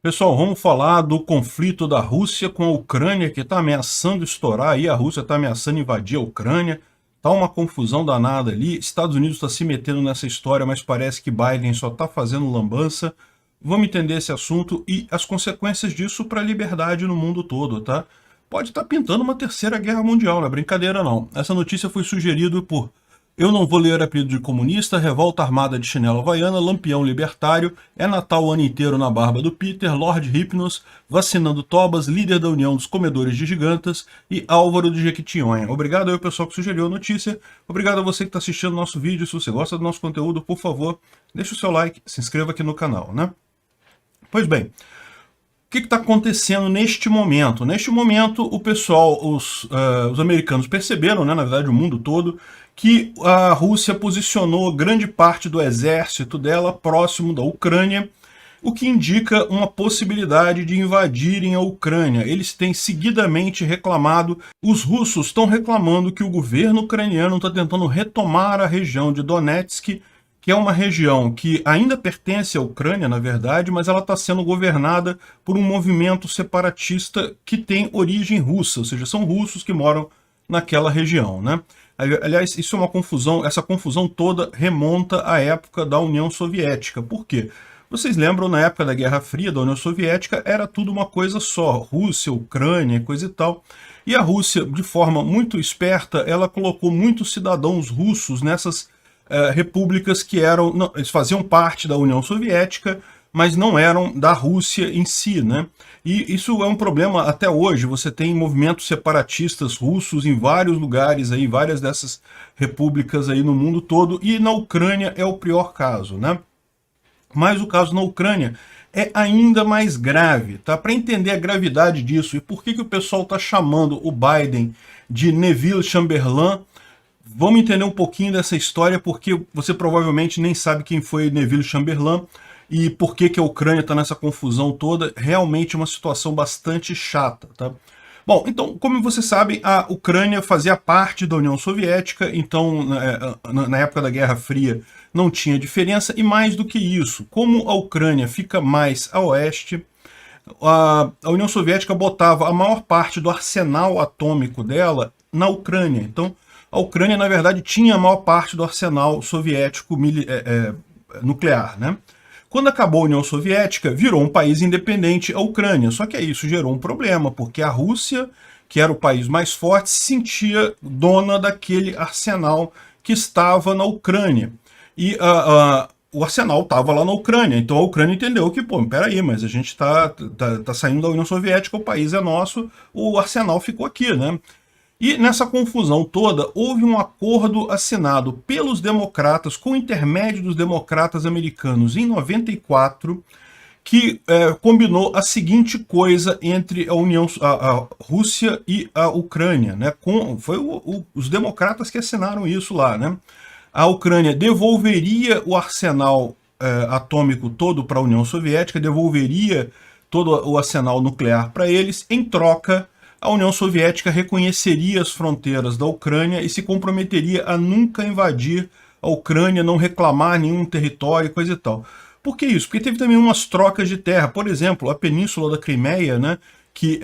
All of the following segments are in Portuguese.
Pessoal, vamos falar do conflito da Rússia com a Ucrânia, que está ameaçando estourar aí, a Rússia está ameaçando invadir a Ucrânia, tá uma confusão danada ali, Estados Unidos está se metendo nessa história, mas parece que Biden só está fazendo lambança. Vamos entender esse assunto e as consequências disso para a liberdade no mundo todo, tá? Pode estar pintando uma terceira guerra mundial, não é brincadeira não. Essa notícia foi sugerida por Eu Não Vou Ler Apelido de Comunista, Revolta Armada de Chinelo Havaiana, Lampião Libertário, É Natal o Ano Inteiro na Barba do Peter, Lorde Hypnos, Vacinando Tobas, Líder da União dos Comedores de Gigantas e Álvaro de Jequitinhonha. Obrigado aí ao pessoal que sugeriu a notícia, obrigado a você que está assistindo o nosso vídeo. Se você gosta do nosso conteúdo, por favor, deixa o seu like, se inscreva aqui no canal, né? Pois bem, o que está acontecendo neste momento? Neste momento, o pessoal, os americanos perceberam, né, na verdade o mundo todo, que a Rússia posicionou grande parte do exército dela próximo da Ucrânia, o que indica uma possibilidade de invadirem a Ucrânia. Eles têm seguidamente reclamado, os russos estão reclamando que o governo ucraniano está tentando retomar a região de Donetsk, que é uma região que ainda pertence à Ucrânia, na verdade, mas ela está sendo governada por um movimento separatista que tem origem russa, ou seja, são russos que moram naquela região, né? Aliás, isso é uma confusão, essa confusão toda remonta à época da União Soviética. Por quê? Vocês lembram, na época da Guerra Fria da União Soviética, era tudo uma coisa só, Rússia, Ucrânia, coisa e tal. E a Rússia, de forma muito esperta, ela colocou muitos cidadãos russos nessas repúblicas que eram, não, eles faziam parte da União Soviética, mas não eram da Rússia em si, né? E isso é um problema até hoje. Você tem movimentos separatistas russos em vários lugares aí, várias dessas repúblicas aí no mundo todo, e na Ucrânia é o pior caso, né? Mas o caso na Ucrânia é ainda mais grave, tá? Para entender a gravidade disso e por que o pessoal está chamando o Biden de Neville Chamberlain, vamos entender um pouquinho dessa história, porque você provavelmente nem sabe quem foi Neville Chamberlain e por que a Ucrânia está nessa confusão toda. Realmente uma situação bastante chata, tá? Bom, então, como você sabe, a Ucrânia fazia parte da União Soviética, então, na época da Guerra Fria, não tinha diferença, e mais do que isso, como a Ucrânia fica mais a oeste, a União Soviética botava a maior parte do arsenal atômico dela na Ucrânia. Então, a Ucrânia, na verdade, tinha a maior parte do arsenal soviético nuclear, né? Quando acabou a União Soviética, virou um país independente a Ucrânia. Só que aí isso gerou um problema, porque a Rússia, que era o país mais forte, se sentia dona daquele arsenal que estava na Ucrânia. E o arsenal estava lá na Ucrânia, então a Ucrânia entendeu que, pô, peraí, mas a gente tá saindo da União Soviética, o país é nosso, o arsenal ficou aqui, né? E nessa confusão toda, houve um acordo assinado pelos democratas, com o intermédio dos democratas americanos, em 94, que combinou a seguinte coisa entre a Rússia e a Ucrânia, né? Foi os democratas que assinaram isso lá, né? A Ucrânia devolveria o arsenal atômico todo para a União Soviética, devolveria todo o arsenal nuclear para eles. Em troca, a União Soviética reconheceria as fronteiras da Ucrânia e se comprometeria a nunca invadir a Ucrânia, não reclamar nenhum território, coisa e tal. Por que isso? Porque teve também umas trocas de terra. Por exemplo, a Península da Crimeia, né, que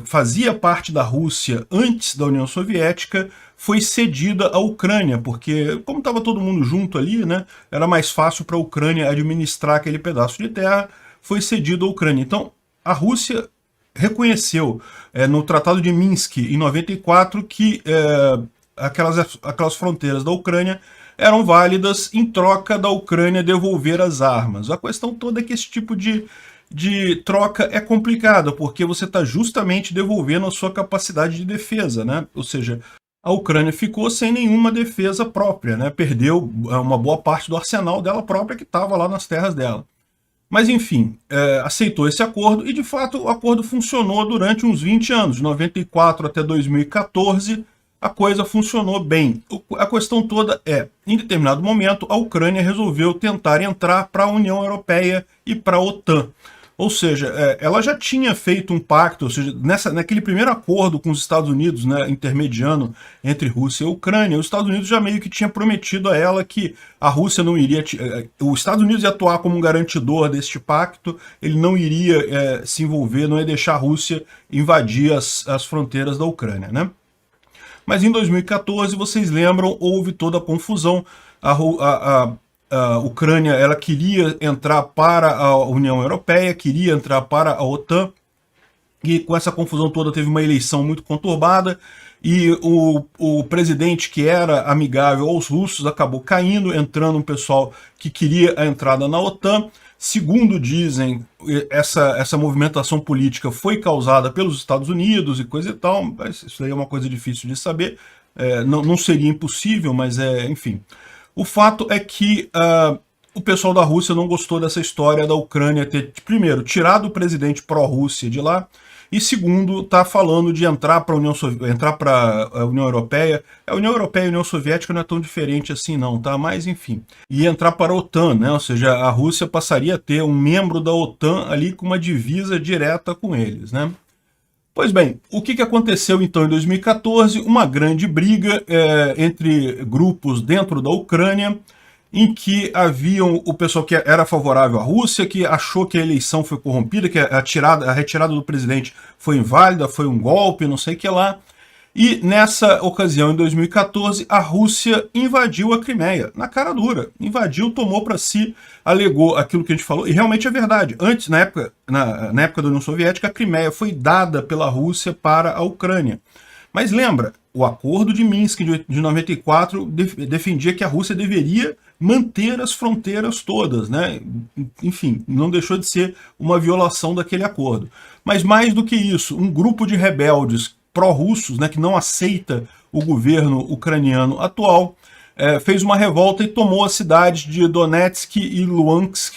fazia parte da Rússia antes da União Soviética, foi cedida à Ucrânia, porque como estava todo mundo junto ali, né, era mais fácil para a Ucrânia administrar aquele pedaço de terra, foi cedido à Ucrânia. Então, a Rússia reconheceu no Tratado de Minsk, em 94, que aquelas fronteiras da Ucrânia eram válidas em troca da Ucrânia devolver as armas. A questão toda é que esse tipo de troca é complicada, porque você está justamente devolvendo a sua capacidade de defesa, né? Ou seja, a Ucrânia ficou sem nenhuma defesa própria, né? Perdeu uma boa parte do arsenal dela própria que estava lá nas terras dela. Mas, enfim, aceitou esse acordo e, de fato, o acordo funcionou durante uns 20 anos, de 94 até 2014, a coisa funcionou bem. A questão toda é, em determinado momento, a Ucrânia resolveu tentar entrar para a União Europeia e para a OTAN. Ou seja, ela já tinha feito um pacto, ou seja, naquele primeiro acordo com os Estados Unidos, né, intermediando entre Rússia e Ucrânia, os Estados Unidos já meio que tinha prometido a ela que a Rússia não iria... Os Estados Unidos ia atuar como um garantidor deste pacto, ele não iria se envolver, não ia deixar a Rússia invadir as fronteiras da Ucrânia, né? Mas em 2014, vocês lembram, houve toda a confusão, a Ucrânia ela queria entrar para a União Europeia, queria entrar para a OTAN, e com essa confusão toda teve uma eleição muito conturbada, e o presidente que era amigável aos russos acabou caindo, entrando um pessoal que queria a entrada na OTAN. Segundo dizem, essa movimentação política foi causada pelos Estados Unidos e coisa e tal, mas isso aí é uma coisa difícil de saber, não seria impossível, mas enfim. O fato é que o pessoal da Rússia não gostou dessa história da Ucrânia ter, primeiro, tirado o presidente pró-Rússia de lá, e segundo, tá falando de entrar para a União Europeia. A União Europeia e a União Soviética não é tão diferente assim não, tá? Mas enfim. E entrar para a OTAN, né? Ou seja, a Rússia passaria a ter um membro da OTAN ali com uma divisa direta com eles, né? Pois bem, o que aconteceu então em 2014? Uma grande briga entre grupos dentro da Ucrânia, em que haviam o pessoal que era favorável à Rússia, que achou que a eleição foi corrompida, que a retirada do presidente foi inválida, foi um golpe, não sei o que lá. E nessa ocasião, em 2014, a Rússia invadiu a Crimeia, na cara dura. Invadiu, tomou para si, alegou aquilo que a gente falou, e realmente é verdade. Antes, na época da União Soviética, a Crimeia foi dada pela Rússia para a Ucrânia. Mas lembra, o Acordo de Minsk de 94 defendia que a Rússia deveria manter as fronteiras todas, né? Enfim, não deixou de ser uma violação daquele acordo. Mas mais do que isso, um grupo de rebeldes pró-russos, né, que não aceita o governo ucraniano atual, fez uma revolta e tomou as cidades de Donetsk e Luhansk.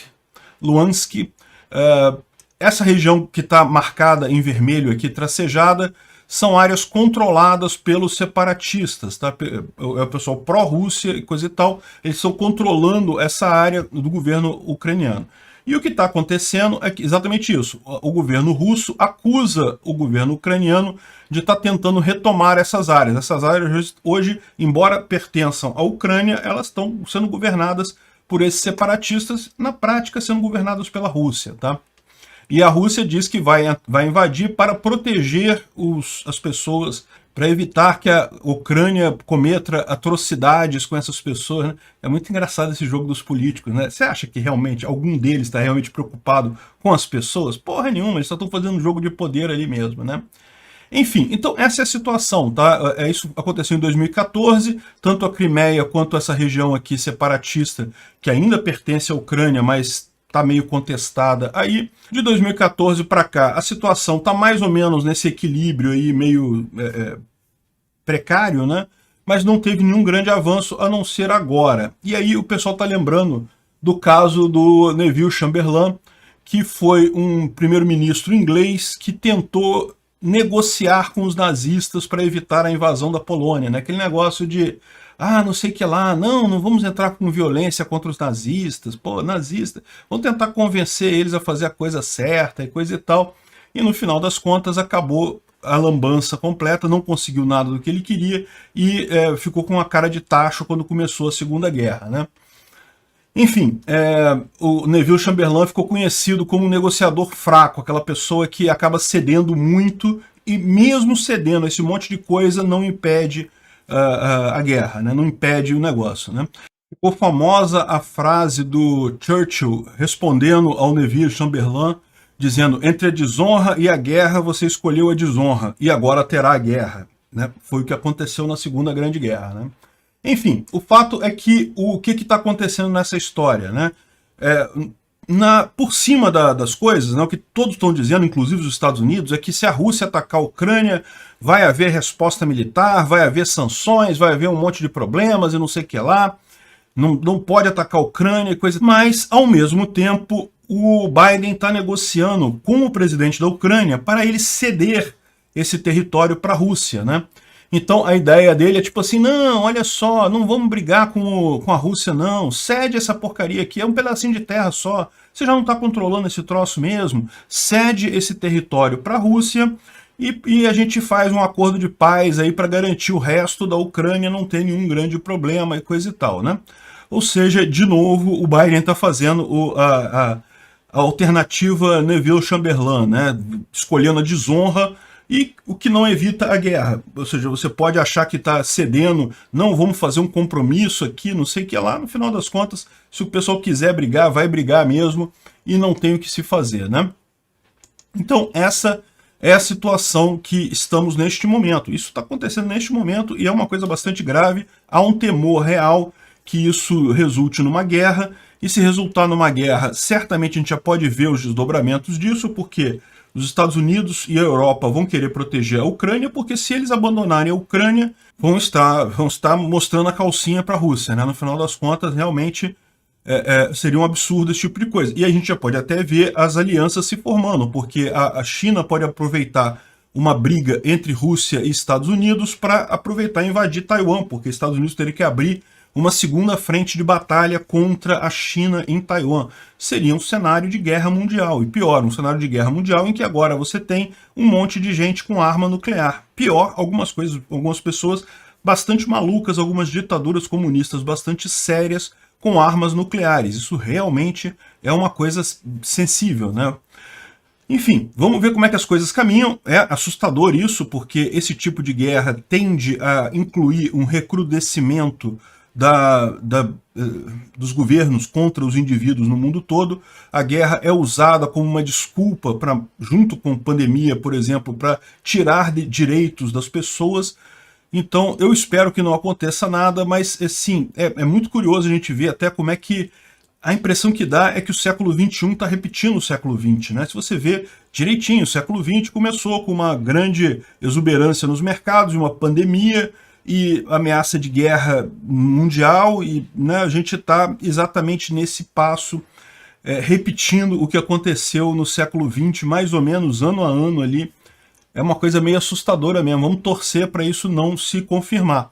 Essa região que está marcada em vermelho aqui, tracejada, são áreas controladas pelos separatistas, tá? É o pessoal pró-Rússia e coisa e tal, eles estão controlando essa área do governo ucraniano. E o que está acontecendo é exatamente isso. O governo russo acusa o governo ucraniano de estar tentando retomar essas áreas. Essas áreas hoje, embora pertençam à Ucrânia, elas estão sendo governadas por esses separatistas, na prática sendo governadas pela Rússia, tá? E a Rússia diz que vai invadir para proteger as pessoas, para evitar que a Ucrânia cometa atrocidades com essas pessoas, né? É muito engraçado esse jogo dos políticos, né? Você acha que realmente algum deles está realmente preocupado com as pessoas? Porra nenhuma, eles só estão fazendo um jogo de poder ali mesmo, né? Enfim, então essa é a situação, tá? Isso aconteceu em 2014, tanto a Crimeia quanto essa região aqui separatista, que ainda pertence à Ucrânia, mas está meio contestada aí. De 2014 para cá, a situação está mais ou menos nesse equilíbrio aí, meio precário, né? Mas não teve nenhum grande avanço, a não ser agora. E aí o pessoal está lembrando do caso do Neville Chamberlain, que foi um primeiro-ministro inglês que tentou negociar com os nazistas para evitar a invasão da Polônia, né? Aquele negócio de não sei o que lá, não vamos entrar com violência contra os nazistas, pô, nazista, vamos tentar convencer eles a fazer a coisa certa e coisa e tal. E no final das contas acabou a lambança completa, não conseguiu nada do que ele queria e ficou com uma cara de tacho quando começou a Segunda Guerra, né? Enfim, o Neville Chamberlain ficou conhecido como um negociador fraco, aquela pessoa que acaba cedendo muito e mesmo cedendo esse monte de coisa não impede a guerra, né? Não impede o negócio, né? Ficou famosa a frase do Churchill respondendo ao Neville Chamberlain, dizendo: entre a desonra e a guerra você escolheu a desonra e agora terá a guerra, né? Foi o que aconteceu na Segunda Grande Guerra, né? Enfim, o fato é que o que está acontecendo nessa história, né? Por cima das coisas, né, o que todos estão dizendo, inclusive os Estados Unidos, é que se a Rússia atacar a Ucrânia, vai haver resposta militar, vai haver sanções, vai haver um monte de problemas e não sei o que lá, não pode atacar a Ucrânia e coisa. Mas, ao mesmo tempo, o Biden está negociando com o presidente da Ucrânia para ele ceder esse território para a Rússia, né? Então a ideia dele é tipo assim, não, olha só, não vamos brigar com a Rússia não, cede essa porcaria aqui, é um pedacinho de terra só, você já não está controlando esse troço mesmo? Cede esse território para a Rússia e a gente faz um acordo de paz aí para garantir o resto da Ucrânia não ter nenhum grande problema e coisa e tal, né? Ou seja, de novo, o Biden está fazendo a alternativa Neville Chamberlain, né? Escolhendo a desonra, e o que não evita a guerra. Ou seja, você pode achar que está cedendo, não, vamos fazer um compromisso aqui, não sei o que lá, no final das contas, se o pessoal quiser brigar, vai brigar mesmo, e não tem o que se fazer, né? Então, essa é a situação que estamos neste momento. Isso está acontecendo neste momento e é uma coisa bastante grave. Há um temor real que isso resulte numa guerra, e se resultar numa guerra, certamente a gente já pode ver os desdobramentos disso, porque os Estados Unidos e a Europa vão querer proteger a Ucrânia, porque se eles abandonarem a Ucrânia, vão estar mostrando a calcinha para a Rússia, né? No final das contas, realmente seria um absurdo esse tipo de coisa. E a gente já pode até ver as alianças se formando, porque a China pode aproveitar uma briga entre Rússia e Estados Unidos para aproveitar e invadir Taiwan, porque Estados Unidos teria que abrir uma segunda frente de batalha contra a China em Taiwan. Seria um cenário de guerra mundial. E pior, um cenário de guerra mundial em que agora você tem um monte de gente com arma nuclear. Pior, algumas pessoas bastante malucas, algumas ditaduras comunistas bastante sérias com armas nucleares. Isso realmente é uma coisa sensível, né? Enfim, vamos ver como é que as coisas caminham. É assustador isso, porque esse tipo de guerra tende a incluir um recrudescimento dos governos contra os indivíduos no mundo todo. A guerra é usada como uma desculpa, junto com pandemia, por exemplo, para tirar direitos das pessoas. Então eu espero que não aconteça nada, mas sim, é muito curioso a gente ver até como é que a impressão que dá é que o século XXI está repetindo o século XX, né? Se você vê direitinho, o século XX começou com uma grande exuberância nos mercados, uma pandemia e ameaça de guerra mundial, e né, a gente está exatamente nesse passo, repetindo o que aconteceu no século XX, mais ou menos ano a ano ali. É uma coisa meio assustadora mesmo, vamos torcer para isso não se confirmar.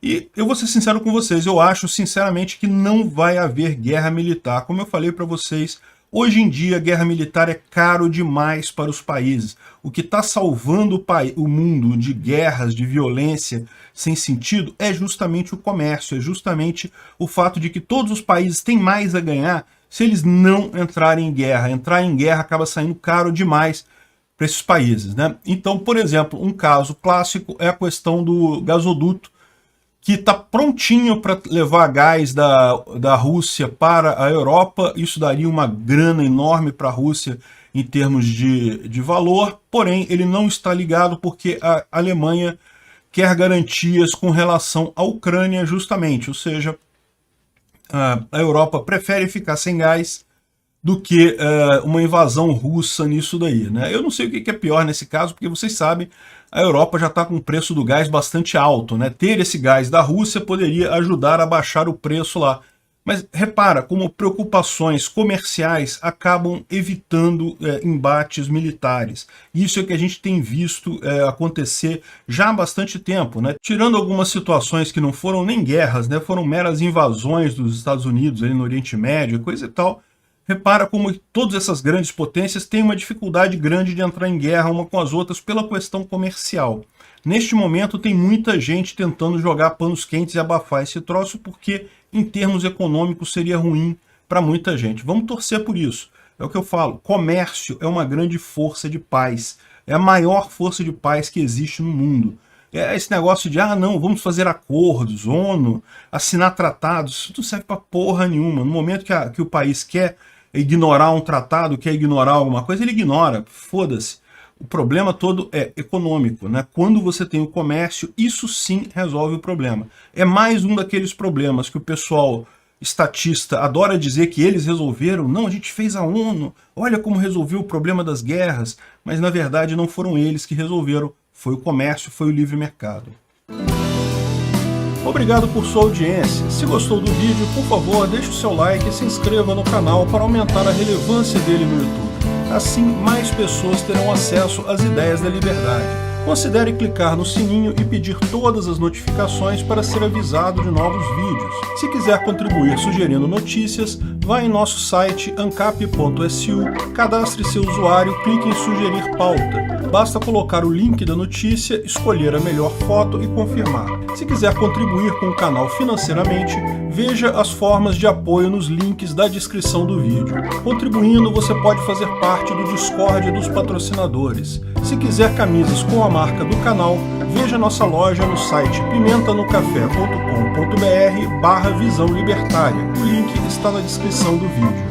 E eu vou ser sincero com vocês, eu acho sinceramente que não vai haver guerra militar. Como eu falei para vocês, hoje em dia guerra militar é caro demais para os países. O que está salvando o mundo de guerras, de violência sem sentido, é justamente o comércio, é justamente o fato de que todos os países têm mais a ganhar se eles não entrarem em guerra. Entrar em guerra acaba saindo caro demais para esses países, né? Então, por exemplo, um caso clássico é a questão do gasoduto, que está prontinho para levar gás da Rússia para a Europa. Isso daria uma grana enorme para a Rússia em termos de valor, porém ele não está ligado porque a Alemanha quer garantias com relação à Ucrânia justamente, ou seja, a Europa prefere ficar sem gás do que uma invasão russa nisso daí, né? Eu não sei o que é pior nesse caso, porque vocês sabem, a Europa já está com o preço do gás bastante alto, né? Ter esse gás da Rússia poderia ajudar a baixar o preço lá. Mas repara como preocupações comerciais acabam evitando embates militares. Isso é que a gente tem visto acontecer já há bastante tempo, né? Tirando algumas situações que não foram nem guerras, né? Foram meras invasões dos Estados Unidos ali no Oriente Médio, coisa e tal. Repara como todas essas grandes potências têm uma dificuldade grande de entrar em guerra uma com as outras pela questão comercial. Neste momento tem muita gente tentando jogar panos quentes e abafar esse troço porque em termos econômicos seria ruim para muita gente. Vamos torcer por isso. É o que eu falo, comércio é uma grande força de paz. É a maior força de paz que existe no mundo. É esse negócio de, não, vamos fazer acordos, ONU, assinar tratados, isso não serve para porra nenhuma. No momento que o país quer ignorar um tratado, quer ignorar alguma coisa, ele ignora, foda-se. O problema todo é econômico, né? Quando você tem o comércio, isso sim resolve o problema. É mais um daqueles problemas que o pessoal estatista adora dizer que eles resolveram. Não, a gente fez a ONU, olha como resolveu o problema das guerras. Mas na verdade não foram eles que resolveram, foi o comércio, foi o livre mercado. Obrigado por sua audiência. Se gostou do vídeo, por favor, deixe o seu like e se inscreva no canal para aumentar a relevância dele no YouTube. Assim, mais pessoas terão acesso às ideias da liberdade. Considere clicar no sininho e pedir todas as notificações para ser avisado de novos vídeos. Se quiser contribuir sugerindo notícias, vá em nosso site ancap.su, cadastre seu usuário, clique em sugerir pauta. Basta colocar o link da notícia, escolher a melhor foto e confirmar. Se quiser contribuir com o canal financeiramente, veja as formas de apoio nos links da descrição do vídeo. Contribuindo, você pode fazer parte do Discord dos patrocinadores. Se quiser camisas com a marca do canal, veja nossa loja no site pimentanocafé.com.br/visão libertária. O link está na descrição do vídeo.